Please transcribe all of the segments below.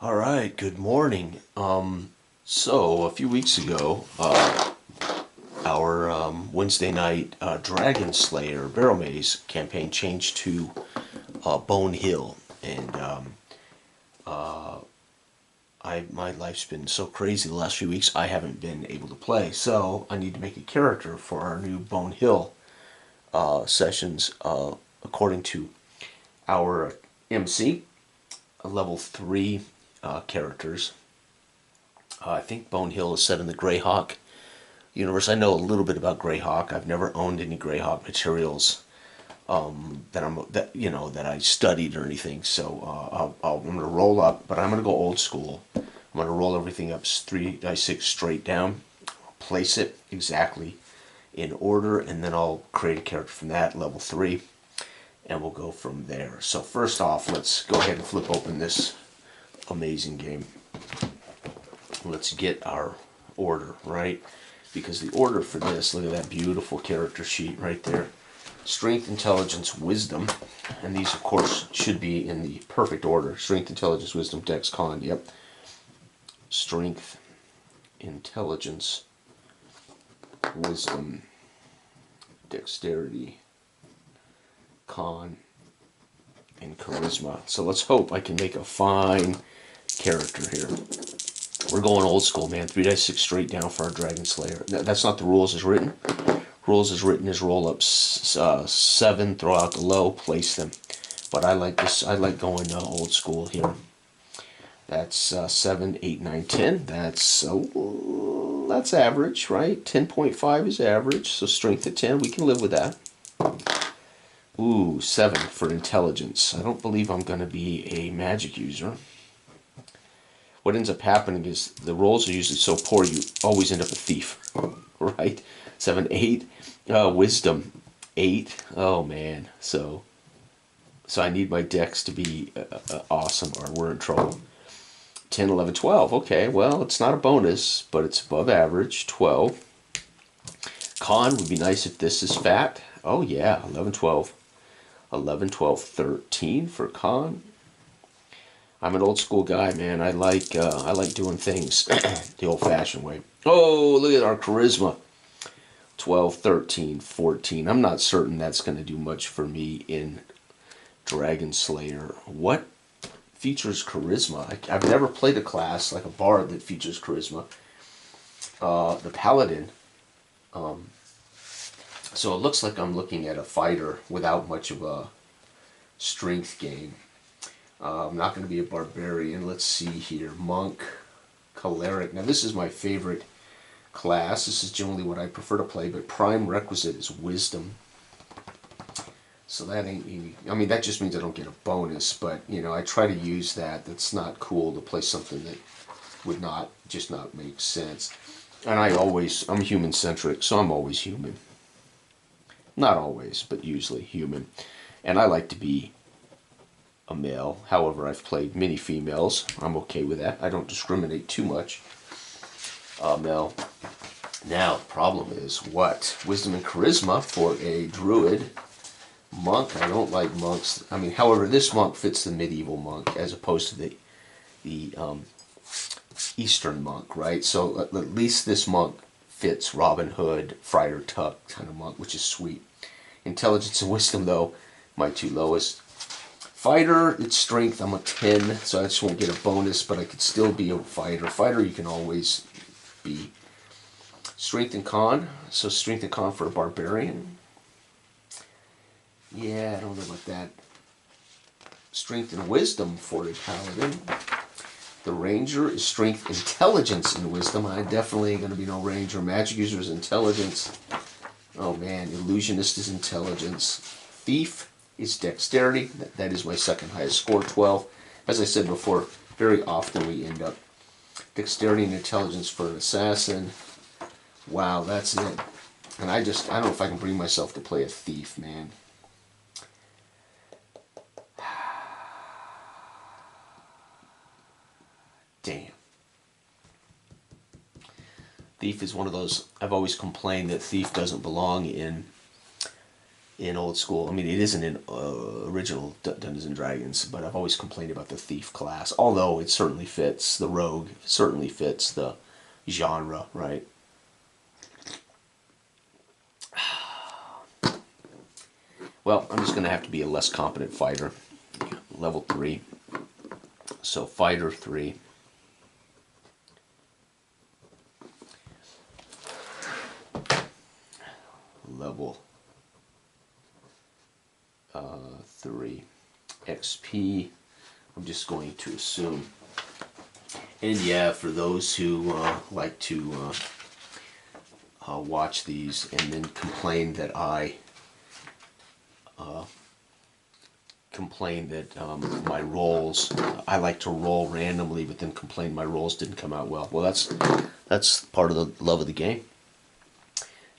All right, good morning. So a few weeks ago, our Wednesday night Dragonslayer Barrel Maze campaign changed to Bone Hill, and my life's been so crazy the last few weeks. I haven't been able to play, so I need to make a character for our new Bone Hill sessions, according to our MC, level 3 characters. I think Bone Hill is set in the Greyhawk universe. I know a little bit about Greyhawk. I've never owned any Greyhawk materials that I studied or anything. So I'm going to roll up, but I'm going to go old school. I'm going to roll everything up 3 dice 6 straight down, place it exactly in order, and then I'll create a character from that, level 3, and we'll go from there. So first off, let's go ahead and flip open this amazing game. Let's get our order, right? Because the order for this, look at that beautiful character sheet right there. Strength, intelligence, wisdom. And these, of course, should be in the perfect order. Strength, intelligence, wisdom, dex, con. Yep. Strength, intelligence, wisdom, dexterity, con, and charisma. So let's hope I can make a fine character here. We're going old school, man. 3 dice 6 straight down for our Dragonslayer. That's not the rules as written. Rules as written is roll up 7, throw out the low, place them. But I like this. I like going old school here. That's 7, 8, 9, 10. That's average, right? 10.5 is average. So strength at 10, we can live with that. Ooh, 7 for intelligence. I don't believe I'm going to be a magic user. What ends up happening is the rolls are usually so poor you always end up a thief, right? 7, 8, wisdom, 8. Oh man, so I need my dex to be awesome, or we're in trouble. 10, 11, 12. Okay, well it's not a bonus, but it's above average. 12. Con would be nice if this is fat. Oh yeah, 11, 12, 11, 12, 13 for con. I'm an old school guy, man. I like doing things the old-fashioned way. Oh, look at our charisma. 12, 13, 14. I'm not certain that's going to do much for me in Dragonslayer. What features charisma? I've never played a class like a bard that features charisma. The paladin. So it looks like I'm looking at a fighter without much of a strength gain. I'm not going to be a barbarian. Let's see here. Monk, cleric. Now this is my favorite class. This is generally what I prefer to play, but prime requisite is wisdom. So that ain't easy. I mean, that just means I don't get a bonus, but I try to use that. That's not cool to play something that would not make sense. And I'm human centric, so I'm always human. Not always, but usually human. And I like to be a male. However, I've played many females. I'm okay with that. I don't discriminate too much. Male. Now, the problem is what? Wisdom and charisma for a druid. Monk, I don't like monks. I mean, however, this monk fits the medieval monk as opposed to the Eastern monk, right? So at least this monk fits Robin Hood, Friar Tuck kind of monk, which is sweet. Intelligence and wisdom, though, my two lowest. Fighter, it's strength. I'm a 10, so I just won't get a bonus, but I could still be a fighter. Fighter, you can always be. Strength and con. So strength and con for a barbarian. Yeah, I don't know about that. Strength and wisdom for a paladin. The ranger is strength, intelligence, and wisdom. I definitely ain't going to be no ranger. Magic user is intelligence. Oh man, illusionist is intelligence. Thief is dexterity. That is my second highest score, 12. As I said before, very often we end up dexterity and intelligence for an assassin. Wow, that's it. And I don't know if I can bring myself to play a thief, man. Damn. Thief is one of those, I've always complained that thief doesn't belong in in old school. I mean, it isn't in original Dungeons and Dragons, but I've always complained about the thief class. Although it certainly fits the rogue, certainly fits the genre, right? Well, I'm just going to have to be a less competent fighter. Level 3. So fighter 3. Level 3. XP. I'm just going to assume. And yeah, for those who like to watch these and then complain that my rolls, I like to roll randomly, but then complain my rolls didn't come out well. Well, that's part of the love of the game,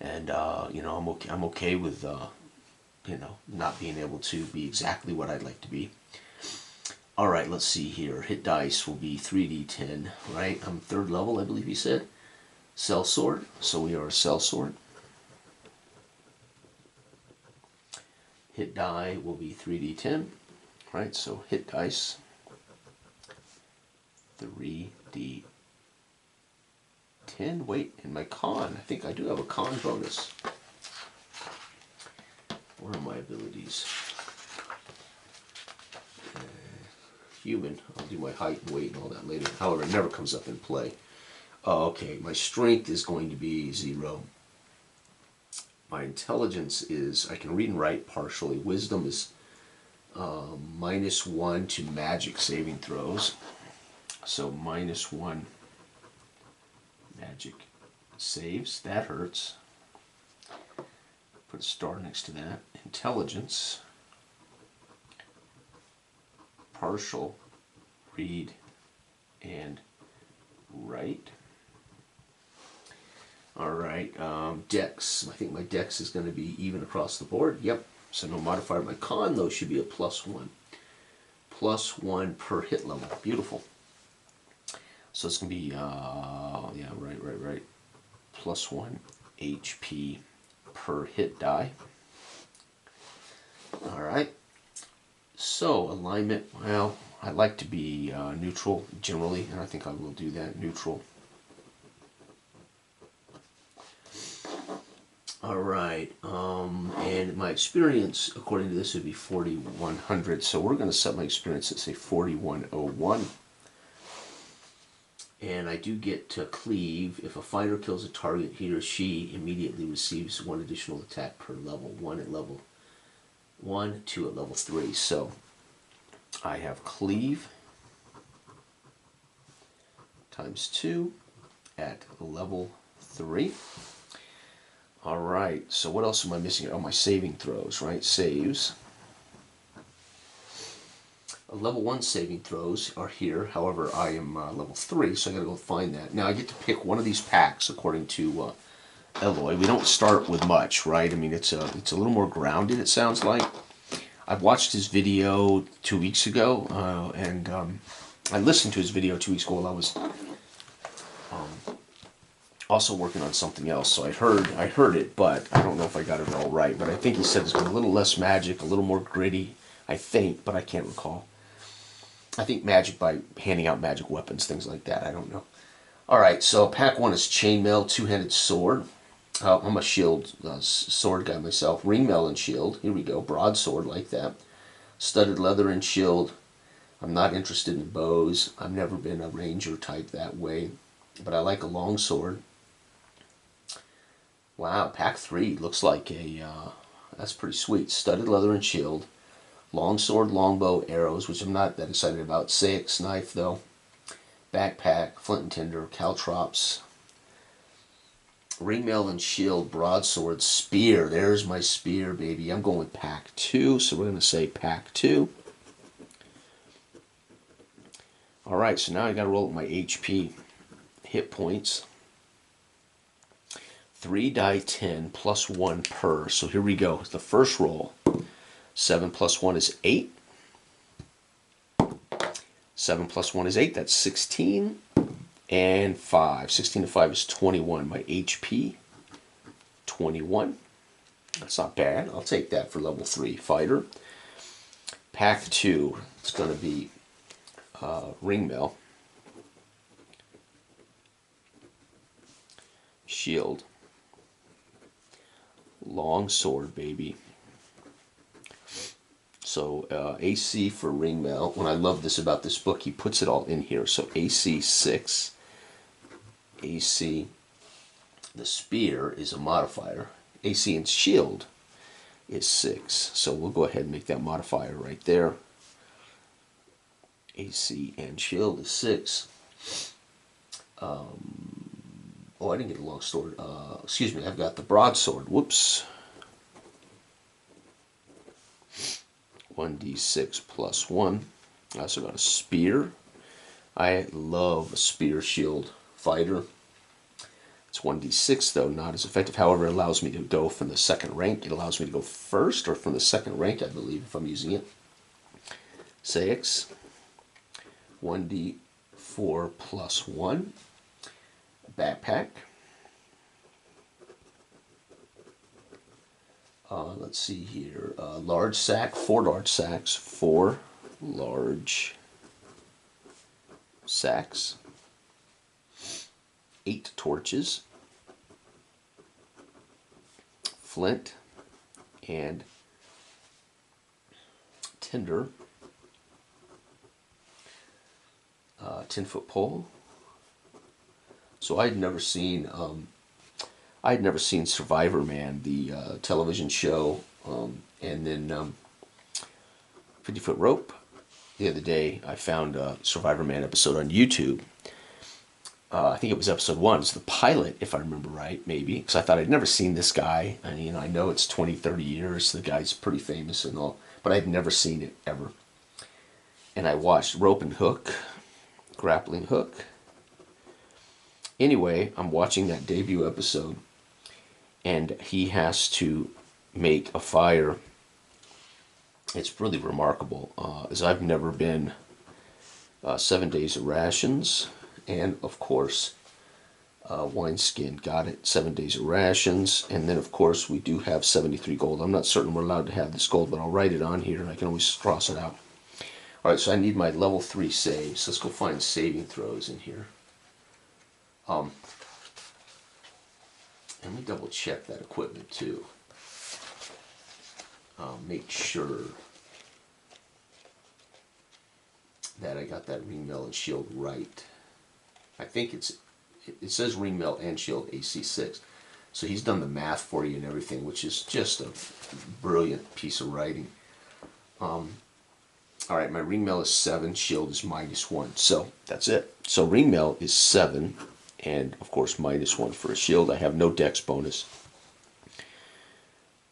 and you know, I'm okay with you know, not being able to be exactly what I'd like to be. All right, let's see here. Hit dice will be 3d10, right? I'm 3rd level, I believe he said. Cell sword, so we are a cell sword. Hit die will be 3d10, right? So hit dice, 3d10. Wait, and my con, I think I do have a con bonus. What are my abilities? Human, I'll do my height and weight and all that later. However, it never comes up in play. Okay, my strength is going to be 0. My intelligence is, I can read and write partially. Wisdom is -1 to magic saving throws. So -1 magic saves. That hurts. Put a star next to that. Intelligence. Partial. Read and write. Alright, dex. I think my dex is going to be even across the board. Yep, so no modifier. My con, though, should be a +1. +1 per hit level. Beautiful. So it's going to be, yeah, right. +1 HP per hit die. Alright. So, alignment, well, I like to be neutral generally, and I think I will do that, neutral. Alright, and my experience, according to this, would be 4,100. So we're going to set my experience at, say, 4,101. And I do get to cleave. If a fighter kills a target, he or she immediately receives 1 additional attack per level. 1 at level 1, 2 at level 3. So I have cleave times 2 at level 3. Alright, so what else am I missing? Oh, my saving throws, right? Saves. Level 1 saving throws are here. However, I am level 3, so I gotta go find that. Now I get to pick one of these packs according to Eloy. We don't start with much, right? I mean, it's a little more grounded, it sounds like. I've watched his video 2 weeks ago, and I listened to his video 2 weeks ago while I was also working on something else. So I heard it, but I don't know if I got it all right. But I think he said it's got a little less magic, a little more gritty, I think, but I can't recall. I think magic by handing out magic weapons, things like that. I don't know. Alright, so pack 1 is chainmail, 2-handed sword. I'm a shield sword guy myself. Ringmail and shield. Here we go. Broadsword like that. Studded leather and shield. I'm not interested in bows. I've never been a ranger type that way. But I like a long sword. Wow, pack 3 looks like a, that's pretty sweet. Studded leather and shield. Long sword, longbow, arrows, which I'm not that excited about. Saix knife, though. Backpack, flint and tinder, caltrops. Ringmail and shield, broadsword, spear. There's my spear, baby. I'm going with pack 2, so we're going to say pack 2. Alright, so now I got to roll up my HP. Hit points. 3 die 10 plus 1 per. So here we go. The first roll. 7 plus 1 is 8. 7 plus 1 is 8. That's 16. And 5. 16 to 5 is 21. My HP, 21. That's not bad. I'll take that for level 3 fighter. Pack 2, it's going to be Ringmail, Shield, Long Sword, baby. So AC for Ringmail. What I love this about this book, he puts it all in here. So AC 6, AC, the spear is a modifier. AC and shield is 6. So we'll go ahead and make that modifier right there. AC and shield is 6. Oh, I didn't get a long sword. Excuse me, I've got the broadsword. Whoops. 1d6 plus 1. I also got a spear. I love a spear shield fighter. It's 1d6 though, not as effective. However, it allows me to go from the second rank. It allows me to go first or from the second rank, I believe, if I'm using it. 6. 1d4 plus 1. Backpack. Let's see here. Large sack, 4 large sacks, 4 large sacks, 8 torches, flint, and tinder, 10-foot pole. So I'd never seen Survivor Man, the television show, and then 50-foot rope. The other day, I found a Survivor Man episode on YouTube. I think it was episode 1. It's the pilot, if I remember right, maybe, because I thought I'd never seen this guy. I mean, I know it's 20, 30 years. The guy's pretty famous and all, but I'd never seen it ever. And I watched rope and hook, grappling hook. Anyway, I'm watching that debut episode, and he has to make a fire. It's really remarkable, as I've never been 7 days of rations, and of course, wineskin, got it, 7 days of rations, and then of course we do have 73 gold. I'm not certain we're allowed to have this gold, but I'll write it on here. I can always cross it out. Alright, so I need my level 3 saves. Let's go find saving throws in here. Let me double check that equipment too. Make sure that I got that ringmail and shield right. I think it says ringmail and shield AC 6. So he's done the math for you and everything, which is just a brilliant piece of writing. Alright, my ringmail is 7, shield is -1. So that's it. So ringmail is 7, and of course -1 for a shield. I have no dex bonus.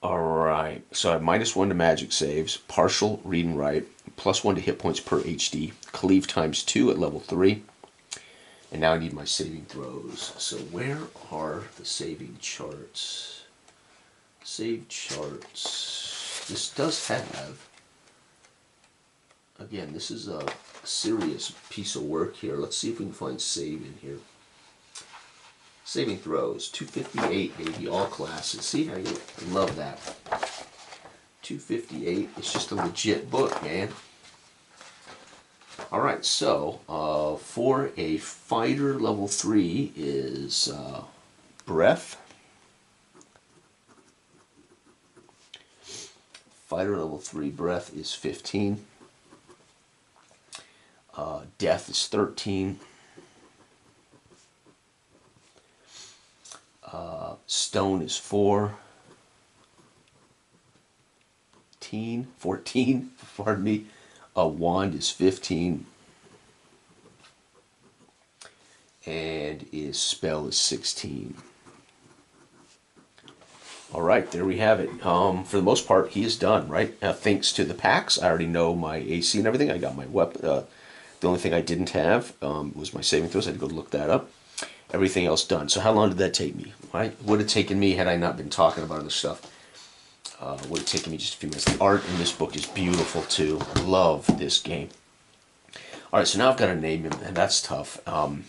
Alright, so I have -1 to magic saves, partial read and write, +1 to hit points per HD, cleave ×2 at level 3. And now I need my saving throws. So where are the saving charts? Save charts. This does have, again, this is a serious piece of work here. Let's see if we can find save in here. Saving throws, 258, baby, all classes. See how you love that. 258. It's just a legit book, man. All right, so for a fighter, level 3 is breath. Fighter level 3 breath is 15. Death is 13. Stone is 14, pardon me. Wand is 15. And his spell is 16. Alright, there we have it. For the most part, he is done, right? Thanks to the packs, I already know my AC and everything. I got my weapon. The only thing I didn't have was my saving throws. I had to go look that up. Everything else done. So how long did that take me? Right? Would have taken me, had I not been talking about other stuff, would have taken me just a few minutes. The art in this book is beautiful too. Love this game. Alright, so now I've got to name him, and that's tough. I'm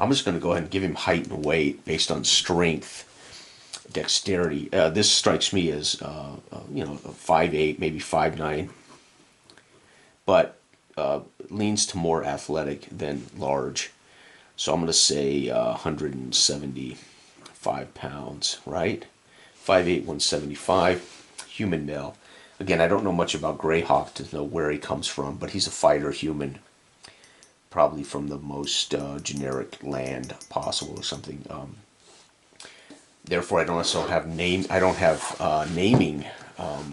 just going to go ahead and give him height and weight based on strength. dexterity. This strikes me as, 5'8", maybe 5'9", but leans to more athletic than large. So I'm going to say 175 pounds, right? 5'8", 175, human male. Again, I don't know much about Greyhawk to know where he comes from, but he's a fighter human, probably from the most generic land possible or something. Therefore, I don't also have naming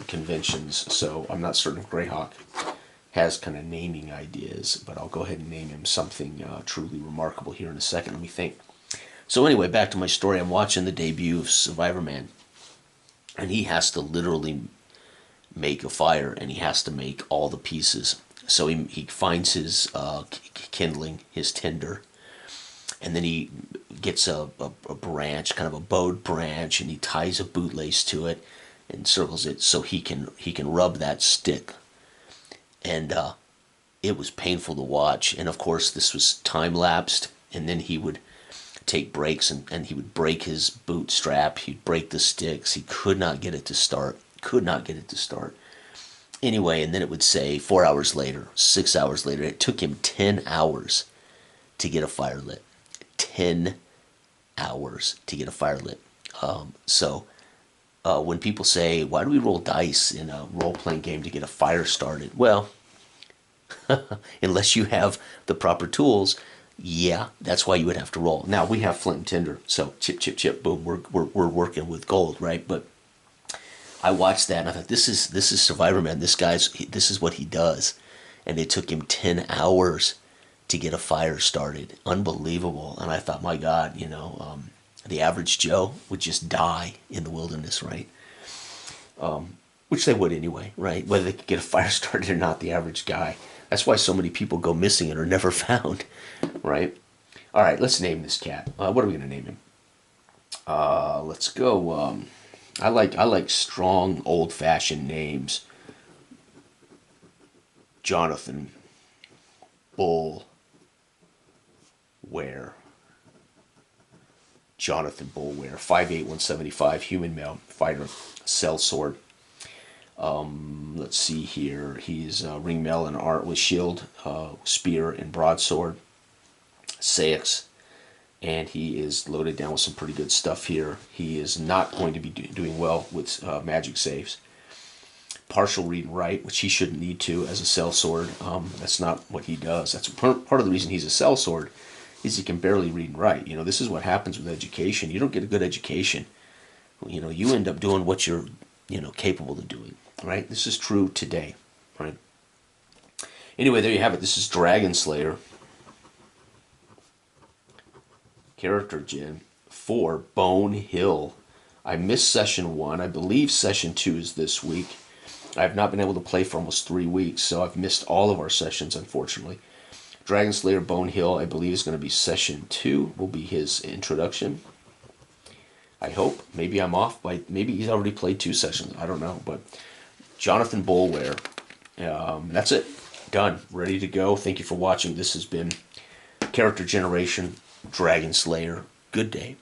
conventions, so I'm not certain if Greyhawk has kind of naming ideas, but I'll go ahead and name him something truly remarkable here in a second. Let me think. So anyway, back to my story. I'm watching the debut of Survivor Man, and he has to literally make a fire, and he has to make all the pieces. So he finds his kindling, his tinder, and then he gets a branch, kind of a bowed branch, and he ties a bootlace to it and circles it so he can rub that stick. And it was painful to watch. And of course, this was time lapsed, and then he would take breaks, and he would break his boot strap. He'd break the sticks. He could not get it to start. Anyway, and then it would say 4 hours later, 6 hours later. It took him 10 hours to get a fire lit. 10 hours to get a fire lit. So when people say, why do we roll dice in a role-playing game to get a fire started? Well, unless you have the proper tools, yeah, that's why you would have to roll. Now, we have flint and tinder, so chip, chip, chip, boom, we're working with gold, right? But I watched that, and I thought, this is Survivor Man. This is what he does. And it took him 10 hours to get a fire started. Unbelievable. And I thought, my God, the average Joe would just die in the wilderness, right? Which they would anyway, right? Whether they could get a fire started or not, the average guy. That's why so many people go missing and are never found, right? All right, let's name this cat. What are we going to name him? Let's go. I like strong, old-fashioned names. Jonathan Bull Ware. Jonathan Bullware, 5'8", 175, human male, fighter, sellsword. Let's see here. He's ring mail and art with shield, spear, and broadsword. 6, and he is loaded down with some pretty good stuff here. He is not going to be doing well with magic saves. Partial read and write, which he shouldn't need to as a sellsword. That's not what he does. That's part of the reason he's a sellsword, is he can barely read and write. This is what happens with education. You don't get a good education. You end up doing what you're, capable of doing, right? This is true today, right? Anyway, there you have it. This is Dragonslayer. Character Gen 4, Bone Hill. I missed session 1. I believe session 2 is this week. I have not been able to play for almost 3 weeks, so I've missed all of our sessions, unfortunately. Dragonslayer Bone Hill, I believe, is going to be session 2, will be his introduction. I hope. Maybe I'm off. Maybe he's already played 2 sessions. I don't know. But Jonathan Bullware. That's it. Done. Ready to go. Thank you for watching. This has been Character Generation Dragonslayer. Good day.